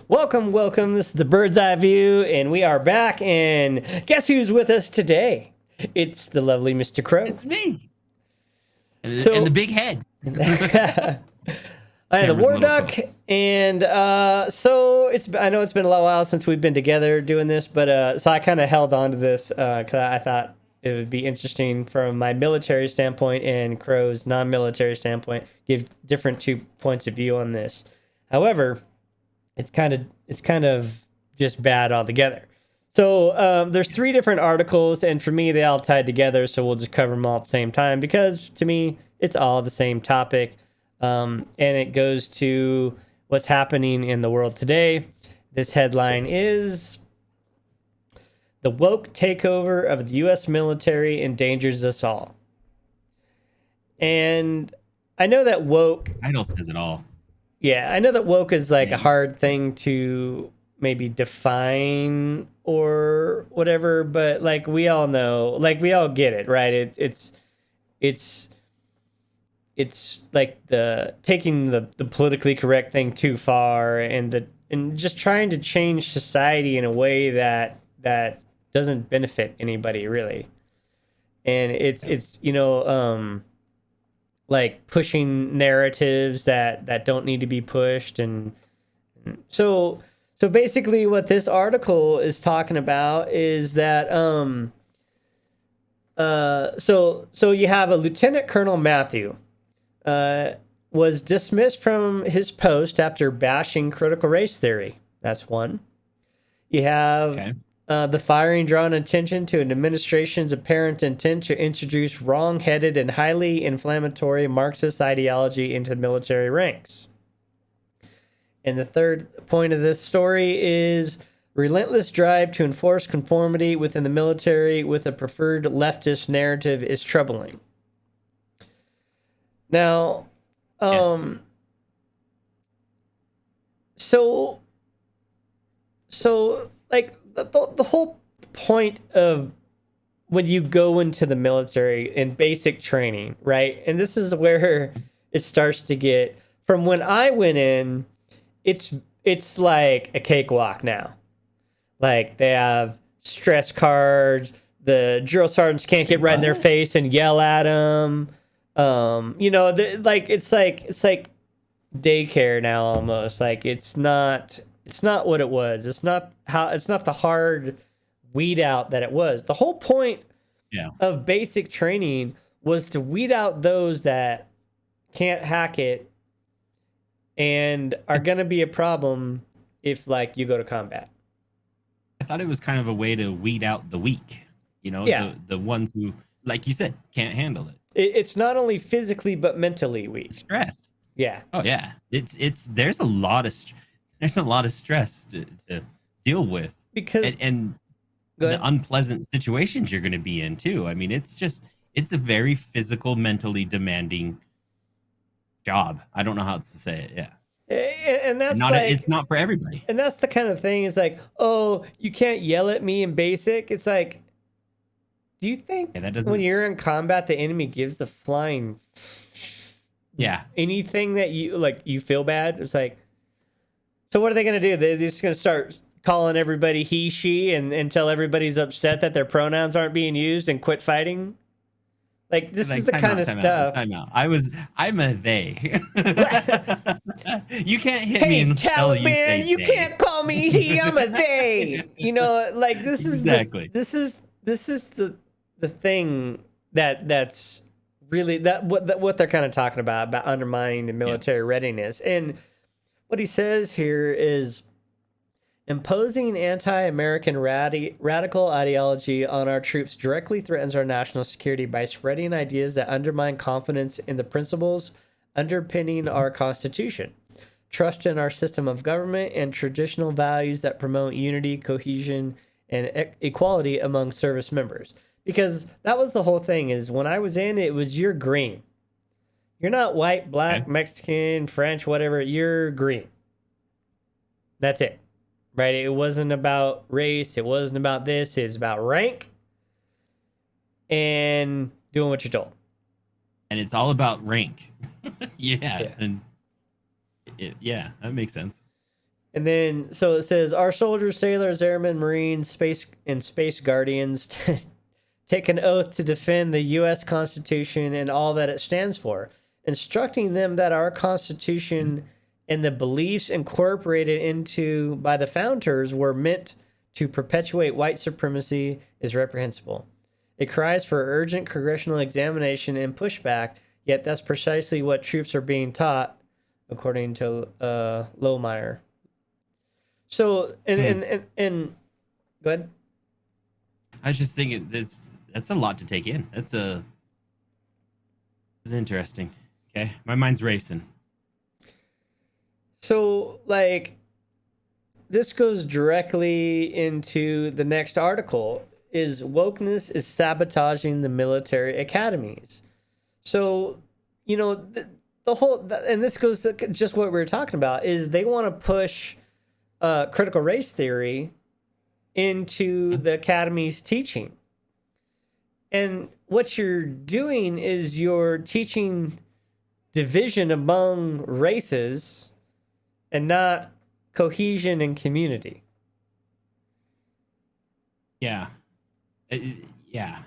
Welcome. This is the Bird's Eye View, and we are back. And guess who's with us today? It's the lovely Mr. Krow. It's me. And, So- and the big head. I am the Camera's a War little Duck, close. and so I know it's been a little while since we've been together doing this, but so I kind of held on to this because I thought it would be interesting from my military standpoint and Crow's non-military standpoint, give different two points of view on this. However, it's kind of just bad altogether. So there's three different articles, and for me, they all tied together. So we'll just cover them all at the same time because to me, it's all the same topic, and it goes to what's happening in the world today. This headline is: "The woke takeover of the U.S. military endangers us all." And I know that woke. Title says it all. Yeah, I know that woke is like a Yeah. hard thing to maybe define or whatever, but like we all know, like we all get it, right? It's like the taking the politically correct thing too far and just trying to change society in a way that doesn't benefit anybody really. And it's like pushing narratives that don't need to be pushed. And so basically what this article is talking about is that so you have a Lieutenant Colonel Matthew was dismissed from his post after bashing critical race theory. That's one. You have Okay. the firing drawn attention to an administration's apparent intent to introduce wrong-headed and highly inflammatory Marxist ideology into military ranks. And the third point of this story is relentless drive to enforce conformity within the military with a preferred leftist narrative is troubling. Now, Yes. so like the whole point of when you go into the military in basic training, right? And this is where it starts to get from when I went in, it's like a cakewalk now. Like they have stress cards, the drill sergeants can't get right in their face and yell at them. Like it's like daycare now almost. Like it's not what it was. It's not the hard weed out that it was. The whole point Yeah. of basic training was to weed out those that can't hack it and are going to be a problem if like you go to combat. I thought it was kind of a way to weed out the weak. Yeah. The ones who, like you said, can't handle it. It's not only physically but mentally weak. Stress. Yeah. Oh yeah. There's a lot of stress to deal with, Because and Go the ahead. unpleasant situations you're going to be in too. I mean, it's a very physical, mentally demanding job. I don't know how else to say it. Yeah. And that's Not like, it's not for everybody. and that's the kind of thing is like, oh, you can't yell at me in basic. It's like, do you think Yeah, that doesn't. when you're in combat, the enemy gives the flying Yeah. anything that you feel bad? It's like, so what are they going to do? They're just going to start calling everybody he, she, and until everybody's upset that their pronouns aren't being used and quit fighting? Like, this is the kind of stuff. Time out. I'm a they. You can't hit me Hey, until you say Taliban, you they. can't call me he, I'm a they. Like this is Exactly. this is the thing that's really what they're kind of talking about undermining the military readiness. And what he says here is imposing anti-American radical ideology on our troops directly threatens our national security by spreading ideas that undermine confidence in the principles underpinning our Constitution, trust in our system of government, and traditional values that promote unity, cohesion, and equality among service members. Because that was the whole thing is when I was in, it was you're green. You're not white, black, Okay. Mexican, French, whatever. You're green. That's it. Right? It wasn't about race. It wasn't about this. It's about rank and doing what you're told. And it's all about rank. Yeah. And yeah, that makes sense. And then, so it says, our soldiers, sailors, airmen, marines, space guardians take an oath to defend the U.S. Constitution and all that it stands for, instructing them that our Constitution and the beliefs incorporated into by the founders were meant to perpetuate white supremacy is reprehensible. It cries for urgent congressional examination and pushback, yet that's precisely what troops are being taught, according to Lohmeyer. So, and go ahead. I was just thinking that's a lot to take in. This is interesting. Okay, my mind's racing. So, like, this goes directly into the next article. Is wokeness is sabotaging the military academies. So, you know, the whole, and this goes to just what we were talking about, is they want to push critical race theory into the academy's teaching. And what you're doing is you're teaching division among races and not cohesion and community. Yeah. Yeah.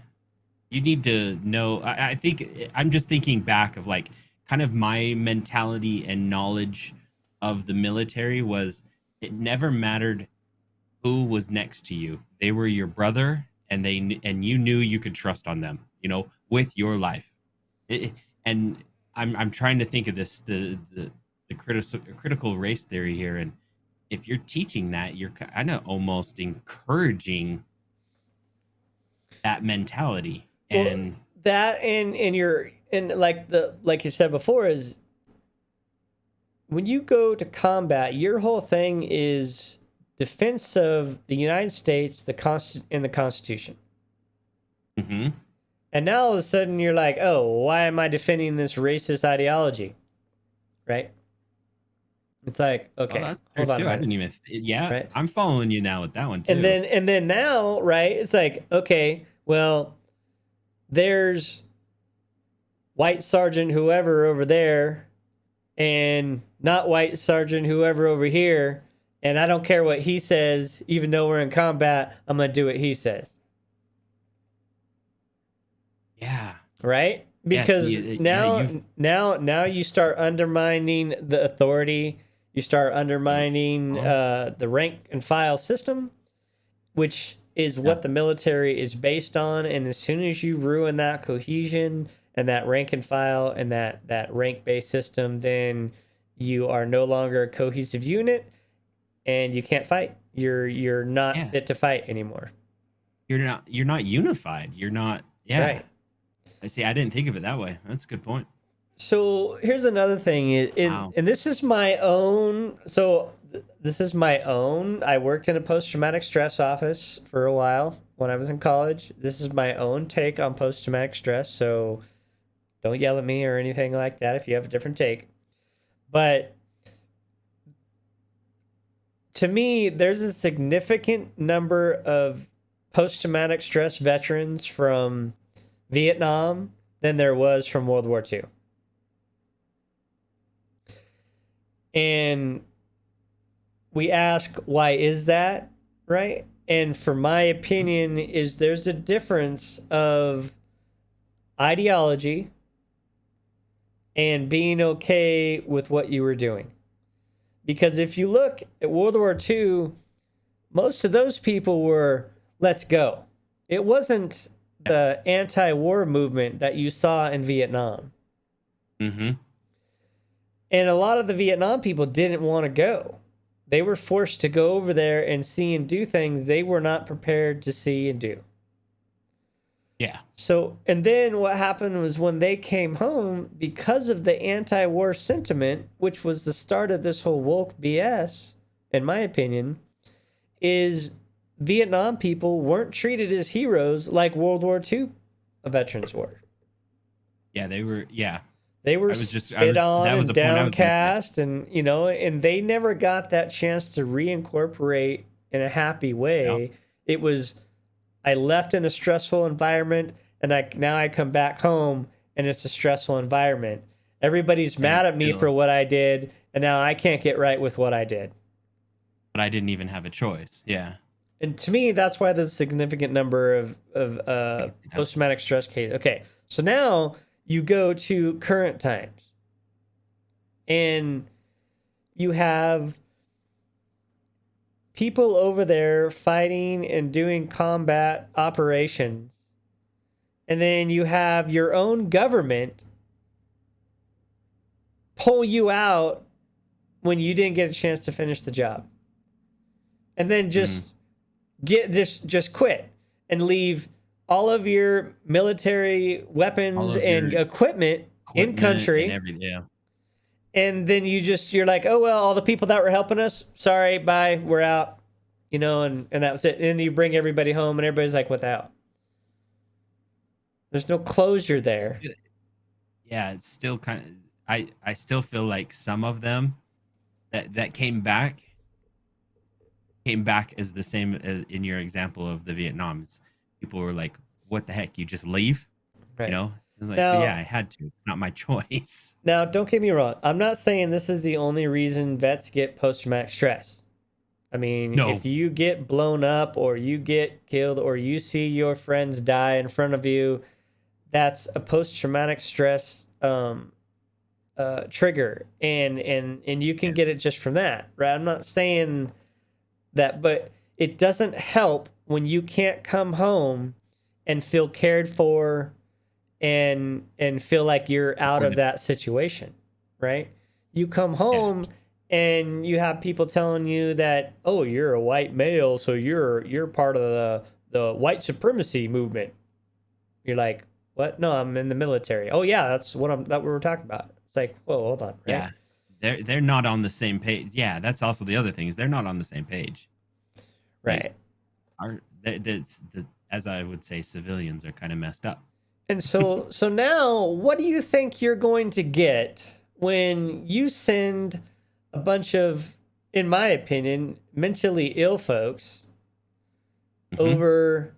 You need to know. I think I'm just thinking back of like kind of my mentality and knowledge of the military was it never mattered who was next to you. They were your brother, and you knew you could trust on them, you know, with your life. And I'm trying to think of this the critical race theory here, and if you're teaching that, you're kind of almost encouraging that mentality. And well, that and you're and like you said before is when you go to combat, your whole thing is defense of the United States, and the Constitution. Mm-hmm. And now all of a sudden you're like, oh, why am I defending this racist ideology? Right? It's like, okay, that's true too. I didn't even. Yeah, right? I'm following you now with that one too. And then now, right? It's like, okay, well, there's white sergeant whoever over there, and not white sergeant whoever over here, and I don't care what he says, even though we're in combat, I'm gonna do what he says. Yeah. Right? Because now you start undermining the authority. You start undermining the rank and file system, which is what the military is based on. And as soon as you ruin that cohesion and that rank and file and that rank-based system, then you are no longer a cohesive unit, and you can't fight. You're not fit to fight anymore. You're not unified. You're not. Yeah. Right. I see. I didn't think of it that way. That's a good point. So here's another thing, and this is my own. So this is my own. I worked in a post-traumatic stress office for a while when I was in college. This is my own take on post-traumatic stress. So don't yell at me or anything like that if you have a different take. But to me, there's a significant number of post-traumatic stress veterans from Vietnam than there was from World War II. And we ask, why is that, right? And for my opinion, is there's a difference of ideology and being okay with what you were doing. Because if you look at World War II, most of those people were, let's go. It wasn't the anti-war movement that you saw in Vietnam. Mm-hmm. And a lot of the Vietnam people didn't want to go. They were forced to go over there and see and do things they were not prepared to see and do. Yeah. So, and then what happened was when they came home, because of the anti-war sentiment, which was the start of this whole woke BS, in my opinion, is Vietnam people weren't treated as heroes like World War II veterans were. Yeah, they were. Yeah. They were spit on and downcast, and you know, and they never got that chance to reincorporate in a happy way. Yeah. It was, I left in a stressful environment, and now I come back home, and it's a stressful environment. Everybody's mad at me for what I did, and now I can't get right with what I did. but I didn't even have a choice. Yeah, And to me, that's why there's a significant number of I can see that. post traumatic stress cases. Okay, so now you go to current times, and you have people over there fighting and doing combat operations, and then you have your own government pull you out when you didn't get a chance to finish the job, and then Mm, just quit and leave all of your military all weapons of and your equipment in equipment and country, everything. Yeah, and then you're like, oh well, all the people that were helping us, sorry, bye, we're out, and that was it. And you bring everybody home, and everybody's like, what the hell? There's no closure there. yeah. It's still kind of. I still feel like some of them that came back as the same as in your example of the Vietnams. People were like, "What the heck? You just leave?" You Right. know? It's like, but yeah, Now, I had to. It's not my choice. now, don't get me wrong. I'm not saying this is the only reason vets get post traumatic stress. I mean, No. if you get blown up or you get killed or you see your friends die in front of you, that's a post traumatic stress trigger, and you can Yeah. get it just from that, right? I'm not saying that, but it doesn't help when you can't come home and feel cared for and feel like you're out of Supported. that situation, right? You come Yeah. home and you have people telling you that, oh, you're a white male, so you're part of the white supremacy movement. You're like, what? No, I'm in the military. Oh yeah, that we were talking about. It's like, whoa, hold on, right? Yeah. They're not on the same page. Yeah, that's also the other thing is they're not on the same page. Like Right. as I would say, civilians are kind of messed up. And so now what do you think you're going to get when you send a bunch of, in my opinion, mentally ill folks Hmm. over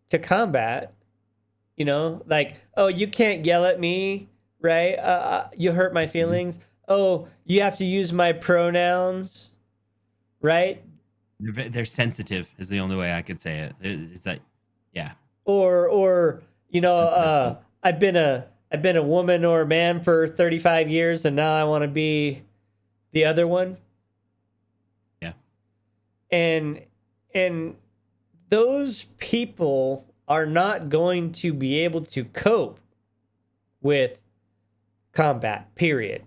to combat? Like, oh, you can't yell at me, right? You hurt my Hmm. feelings. Oh, you have to use my pronouns, right? They're sensitive is the only way I could say it. It's like, yeah, Or sensitive folk. I've been a woman or a man for 35 years, and now I want to be the other one. Yeah. and and those people are not going to be able to cope with combat, period.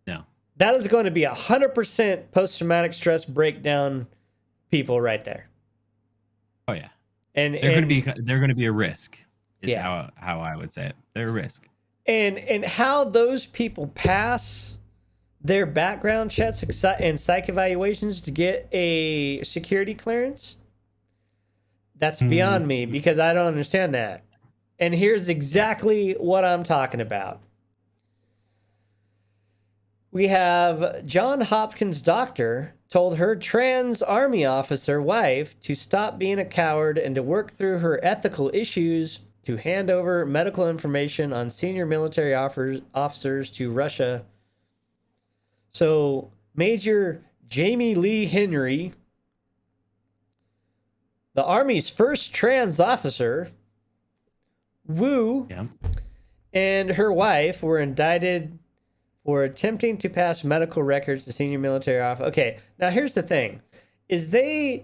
No. That is going to be 100% post-traumatic stress breakdown people right there. Oh yeah. and They're and going to be a risk is yeah, how I would say it. They're a risk. and how those people pass their background checks and psych evaluations to get a security clearance, that's beyond me, Mhm. because I don't understand that. And here's Yeah. exactly what I'm talking about. We have John Hopkins' doctor told her trans army officer wife to stop being a coward and to work through her ethical issues to hand over medical information on senior military officers to Russia. So, Major Jamie Lee Henry, the Army's first trans officer, Wu, Yeah. and her wife were indicted for attempting to pass medical records to senior military officers. Okay, now here's the thing: the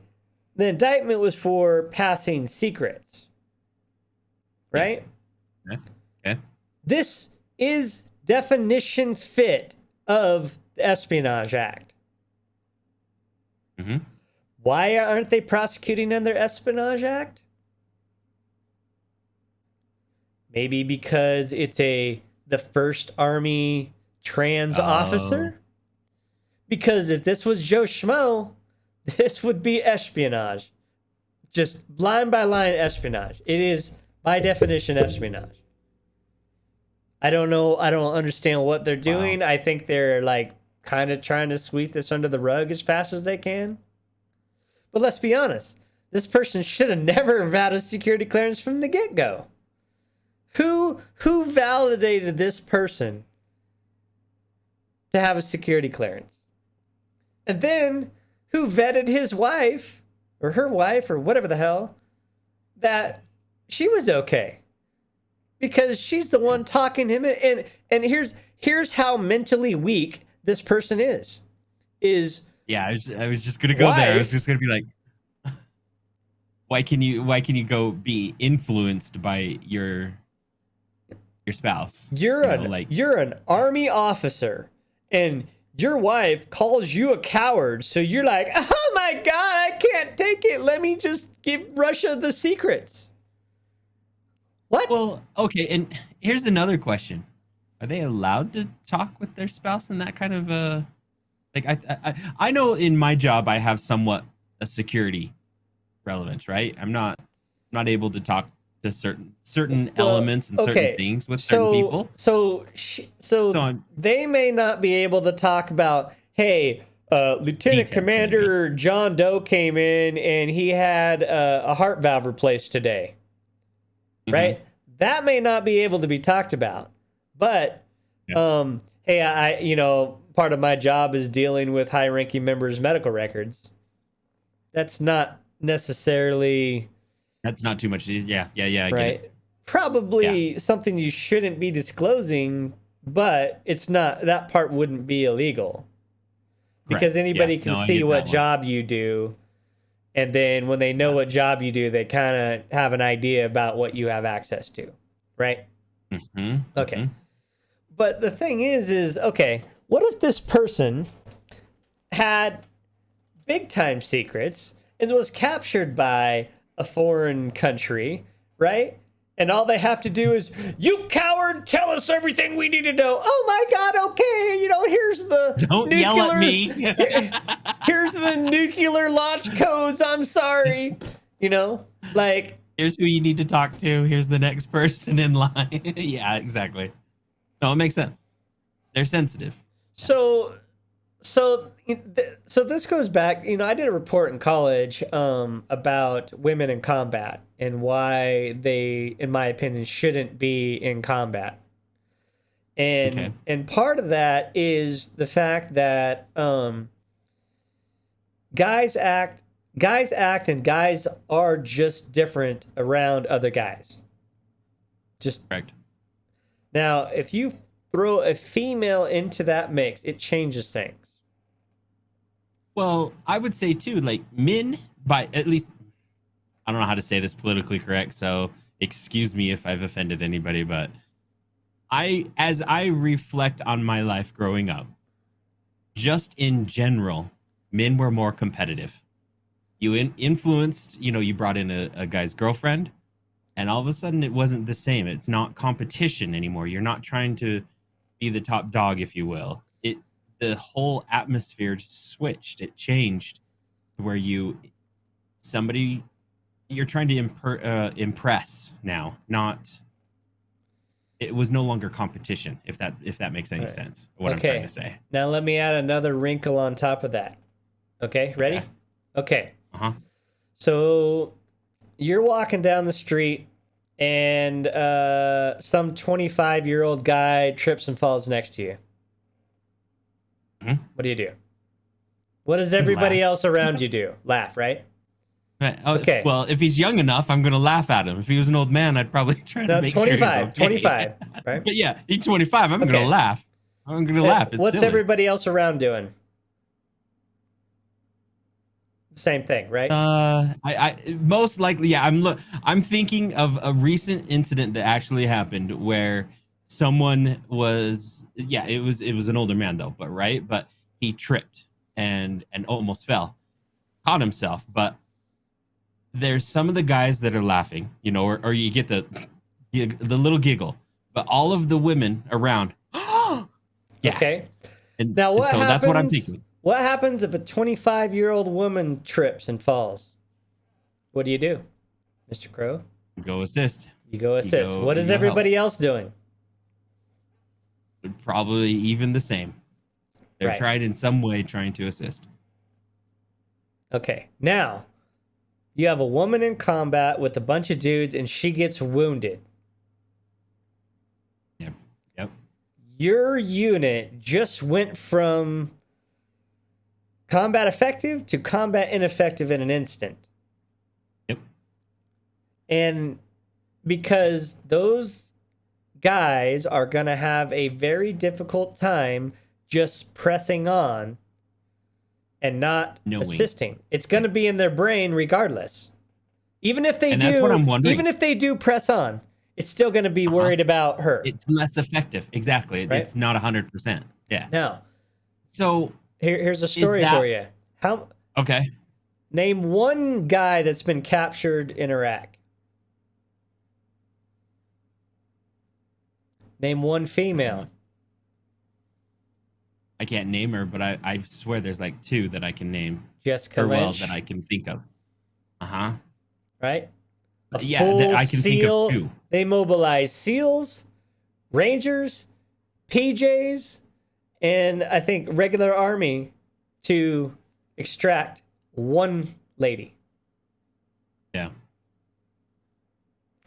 indictment was for passing secrets, Yes. right? Okay. Okay. This is definition fit of the Espionage Act. Hmm. Why aren't they prosecuting under Espionage Act? Maybe because it's the first Army trans Oh, officer? Because if this was Joe Schmo, this would be espionage. Just line by line espionage. It is, by definition, espionage. I don't know. I don't understand what they're wow. doing. I think they're like kind of trying to sweep this under the rug as fast as they can. But let's be honest. This person should have never had a security clearance from the get go. Who validated this person to have a security clearance? And then who vetted his wife or her wife or whatever the hell that she was okay because she's the one talking him in. And here's how mentally weak this person is Yeah, I was just gonna go there. I was just gonna be like, why can you go be influenced by your spouse? You're an army officer and your wife calls you a coward, so you're like, oh my god, I can't take it, let me just give Russia the secrets. What? Well, okay, and here's another question: are they allowed to talk with their spouse in that kind of like I know in my job I have somewhat a security relevance, right? I'm not able to talk to certain elements and certain things with certain people. So they may not be able to talk about, hey, Lieutenant Commander John Doe came in and he had a heart valve replaced today, right? That may not be able to be talked about, but hey, I part of my job is dealing with high-ranking members' medical records. That's not necessarily. That's not too much. Yeah. I right. Get it. Probably something you shouldn't be disclosing, but it's not. That part wouldn't be illegal because anybody can see what job you do, and then when they know what job you do, they kind of have an idea about what you have access to, right? Okay. But the thing is okay, what if this person had big time secrets and was captured by a foreign country, right? And all they have to do is, you coward, tell us everything we need to know. Oh my God, okay, here's the Don't yell at me. Here's the nuclear launch codes, I'm sorry. Like, here's who you need to talk to. Here's the next person in line. Yeah, exactly. No, it makes sense. They're sensitive. So this goes back, I did a report in college about women in combat and why they, in my opinion, shouldn't be in combat. And part of that is the fact that guys act and guys are just different around other guys. Just correct. Now, if you throw a female into that mix, it changes things. Well, I would say too, like men, by at least, I don't know how to say this politically correct, so excuse me if I've offended anybody, but as I reflect on my life growing up, just in general, men were more competitive. You influenced, you brought in a guy's girlfriend, and all of a sudden it wasn't the same. It's not competition anymore. You're not trying to be the top dog, if you will. The whole atmosphere just switched. It changed where you're trying to impress now, not. It was no longer competition, if that makes any sense. What I'm trying to say. Now let me add another wrinkle on top of that. Okay, ready? Okay. So you're walking down the street and some 25-year-old guy trips and falls next to you. What do you do? What does everybody else around you do? Laugh, right? Right. Okay. Well, if he's young enough, I'm going to laugh at him. If he was an old man, I'd probably try to make 25, sure he's okay. 25, right? But yeah, he's 25. I'm going to laugh. I'm going to laugh. It's What's silly. Everybody else around doing? Same thing, right? I most likely, yeah. I'm thinking of a recent incident that actually happened where someone was, it was an older man though, but he tripped and almost fell, caught himself. But there's some of the guys that are laughing, or you get the little giggle, but all of the women around, yes. Okay. And, now what so happens? That's what I'm thinking. What happens if a 25-year-old woman trips and falls? What do you do, Mr. Krow? Go assist. You go assist. What is everybody else doing? Probably even the same. They're trying in some way trying to assist. Okay. Now, you have a woman in combat with a bunch of dudes and she gets wounded. Yep. Your unit just went from combat effective to combat ineffective in an instant. Yep. And because those guys are going to have a very difficult time just pressing on and not assisting. It's going to be in their brain regardless. Even if they and that's what I'm wondering. Even if they do press on, it's still going to be worried about her. It's less effective. Exactly. Right? It's not 100%. Yeah. Now, so here's a story for you. Okay. Name one guy that's been captured in Iraq. Name one female. I can't name her, but I swear there's like two that I can name. Jessica Lynch. That I can think of. Right? I can think of two. They mobilize SEALs, Rangers, PJs, and I think regular army to extract one lady. Yeah.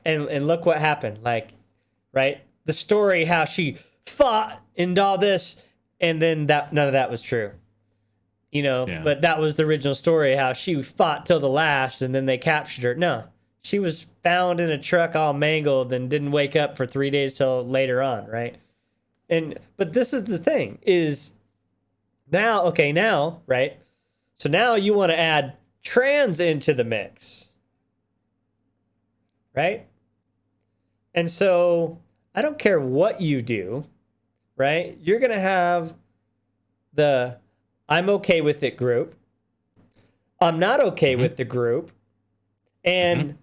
And look what happened. Like, right? The story how she fought and all this, and then none of that was true. But that was the original story, how she fought till the last and then they captured her. No. She was found in a truck all mangled and didn't wake up for 3 days till later on, right? But this is the thing, is now, right? So now you want to add trans into the mix, right? And so I don't care what you do, right? You're going to have the I'm okay with it group. I'm not okay with the group. And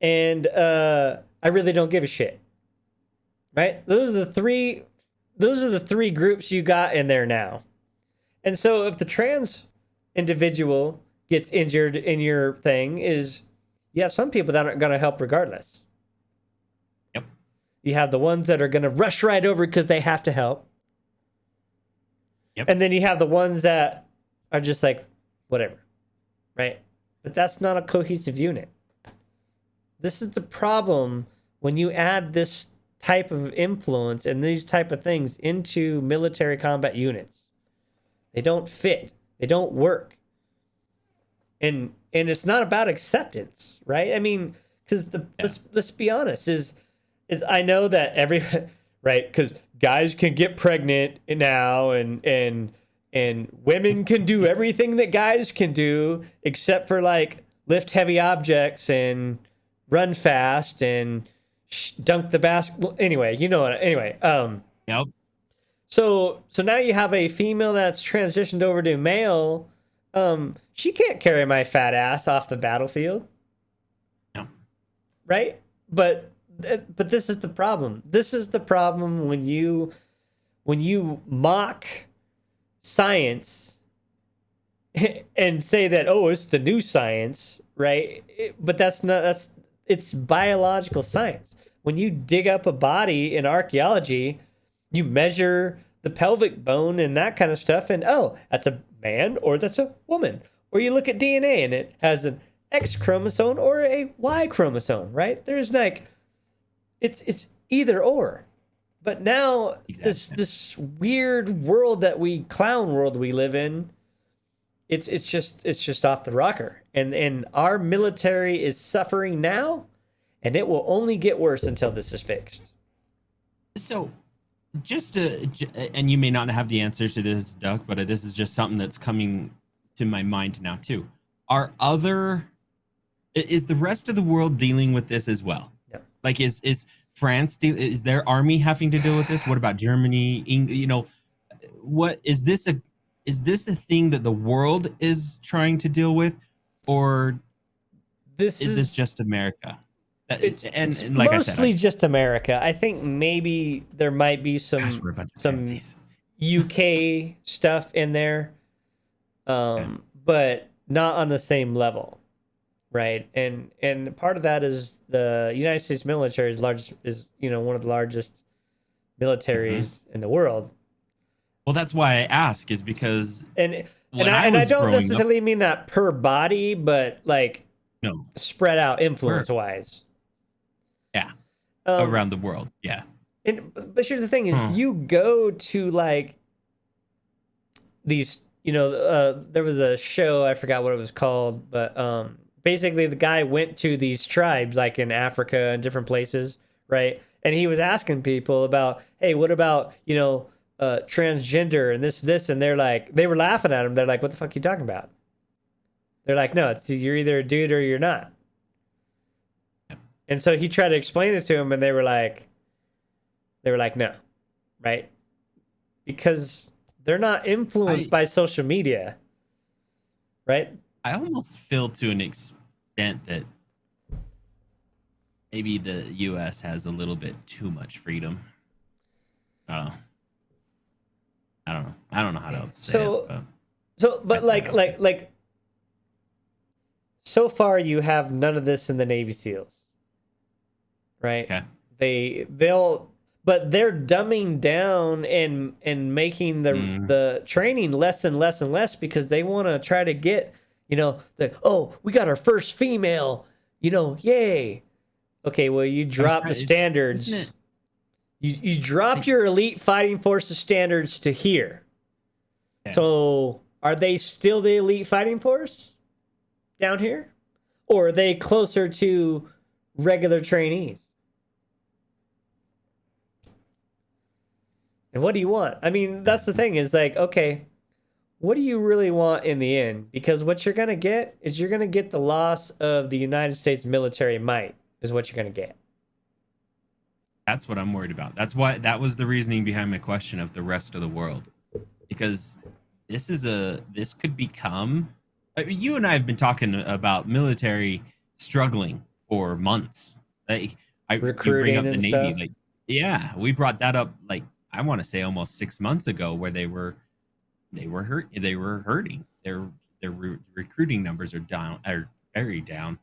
I really don't give a shit. Right? Those are the three groups you got in there now. And so if the trans individual gets injured in your thing, is you have some people that aren't going to help regardless. Yep. You have the ones that are going to rush right over because they have to help. Yep. And then you have the ones that are just like, whatever. Right? But that's not a cohesive unit. This is the problem when you add this type of influence and these type of things into military combat units. They don't fit. They don't work. And it's not about acceptance, right? I mean, because let's be honest, is I know that right, because guys can get pregnant now and women can do everything that guys can do except for like lift heavy objects and run fast and dunk the basketball. Anyway, you know what? Anyway, Yep. So now you have a female that's transitioned over to male. She can't carry my fat ass off the battlefield. No. Right? But this is the problem. This is the problem when you mock science and say that, oh, it's the new science, right? But it's biological science. When you dig up a body in archaeology, you measure the pelvic bone and that kind of stuff, and oh, that's a man or that's a woman. Or you look at DNA and it has an X chromosome or a Y chromosome, right? There's like, it's either or. But now this weird world clown world we live in, it's just off the rocker. And our military is suffering now, and it will only get worse until this is fixed. So and you may not have the answer to this, Duck, but this is just something that's coming to my mind now too. Is the rest of the world dealing with this as well? Yeah. Like is France, is their army having to deal with this? What about Germany? What is this a thing that the world is trying to deal with, or is this just America? It's like mostly I said, just America. I think maybe there might be some UK stuff in there, but not on the same level, right? And part of that is the United States military is one of the largest militaries in the world. Well, that's why I ask, is because I don't necessarily mean that per body, but like spread out influence wise. Yeah. Around the world. Yeah. But here's the thing is, you go to like these there was a show, I forgot what it was called, but basically the guy went to these tribes like in Africa and different places, right? And he was asking people about, hey, what about, transgender and this, and they were laughing at him. They're like, what the fuck are you talking about? They're like, no, you're either a dude or you're not. And so he tried to explain it to him, and they were like, no, right? Because they're not influenced I by social media, right? I almost feel to an extent that maybe the U.S. has a little bit too much freedom. I don't know. I don't know. I don't know how else to say it, So, but I but find it okay. so far you have none of this in the Navy SEALs, right? Okay. But they're dumbing down and making the Mm, the training less and less and less because they want to try to get, we got our first female, yay. Okay, well, you I'm drop the sorry. Isn't standards. it You drop like your elite fighting forces standards to here. yeah, So are they still the elite fighting force down here? Or are they closer to regular trainees? And what do you want? I mean, that's the thing is like, okay, what do you really want in the end? Because what you're going to get is you're going to get the loss of the United States military might, is what you're going to get. that's what I'm worried about. That was the reasoning behind my question of the rest of the world. Because this could become you and I have been talking about military struggling for months. Like you bring Recruiting up the and Navy, stuff. like yeah, we brought that up like I want to say almost 6 months ago, where they were hurting. Their recruiting numbers are very down.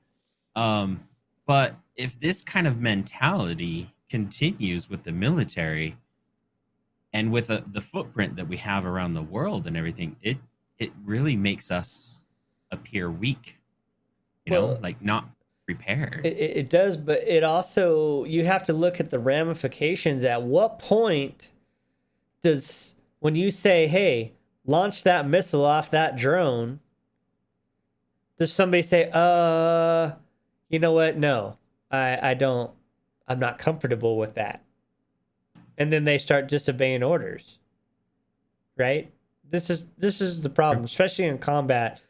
Um, but if this kind of mentality continues with the military and with the footprint that we have around the world and everything, it really makes us appear weak, Well, like not prepared. it does, but it also, you have to look at the ramifications. At what point when you say, hey, launch that missile off that drone, does somebody say, you know what? No, I don't, I'm not comfortable with that. And then they start disobeying orders, right? This is the problem, especially in combat.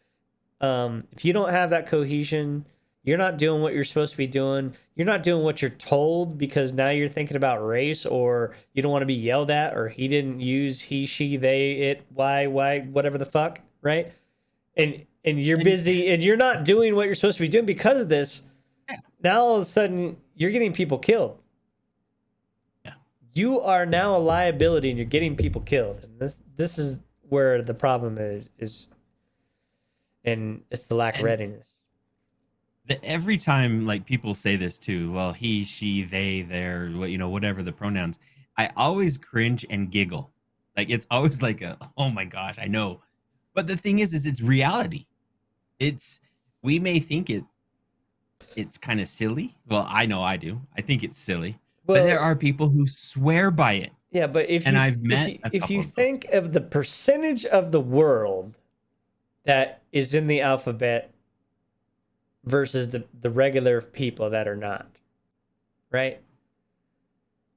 If you don't have that cohesion, you're not doing what you're supposed to be doing. You're not doing what you're told because now you're thinking about race, or you don't want to be yelled at, or he didn't use he, she, they, it, why, whatever the fuck, right? And you're And busy and you're not doing what you're supposed to be doing because of this. yeah, Now all of a sudden you're getting people killed. yeah. You are now a liability and you're getting people killed. And this is where the problem is, and it's the lack of And readiness. every time like people say this too, well, he, she, they, their, whatever the pronouns, I always cringe and giggle. Like it's always like oh my gosh, I know. But the thing is it's reality. It's we may think it's kind of silly. Well, I know I do. I think it's silly. But there Well, are people who swear by it. yeah, but if And you I've if met you a if couple you of those. think of the percentage of the world that is in the alphabet versus the regular people that are not, right?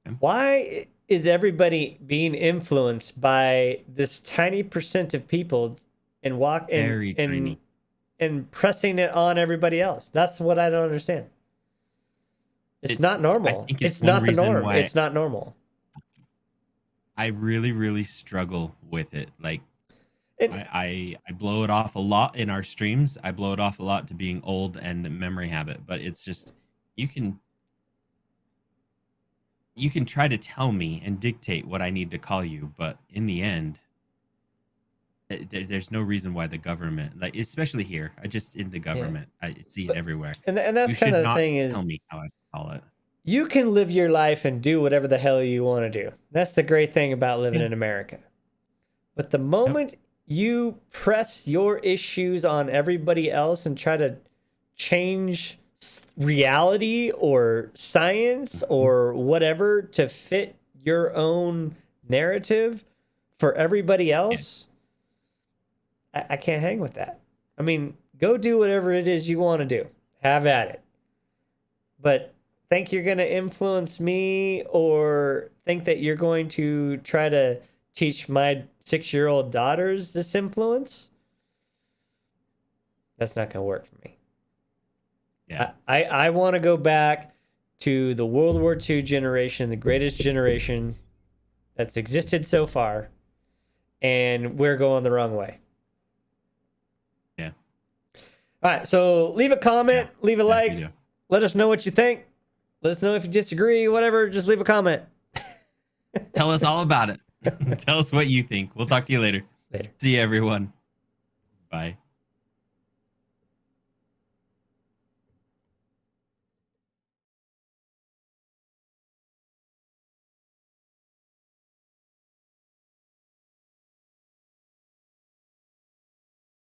Okay. Why is everybody being influenced by this tiny percent of people and walk Very tiny. and pressing it on everybody else? That's what I don't understand. It's It's not I normal. think it's It's one not the reason norm. why It's not normal. I really, really struggle with it. Like And I blow it off a lot in our streams. I blow it off a lot to being old and memory habit, but it's just you can you can try to tell me and dictate what I need to call you, but in the end, there's no reason why the government, like especially here, I just in the yeah, government, I see it but everywhere. and You that's kind should of the not thing tell is, me how I should call it. you can live your life and do whatever the hell you want to do. That's the great thing about living Yeah. in America. But the Yep. moment you press your issues on everybody else and try to change reality or science Mhm. or whatever to fit your own narrative for everybody Yeah. else, I can't hang with that. I mean, go do whatever it is you want to do. Have at it. But think you're going to influence me or think that you're going to try to teach my 6-year-old daughters this influence? That's not going to work for me. Yeah. I want to go back to the World War II generation, the greatest generation that's existed so far, and we're going the wrong way. Yeah. All right, so leave a comment, leave a like, let us know what you think. Let us know if you disagree, whatever. Just leave a comment. Tell us all about it. Tell us what you think. We'll talk to you later. Later. See you, everyone. Bye.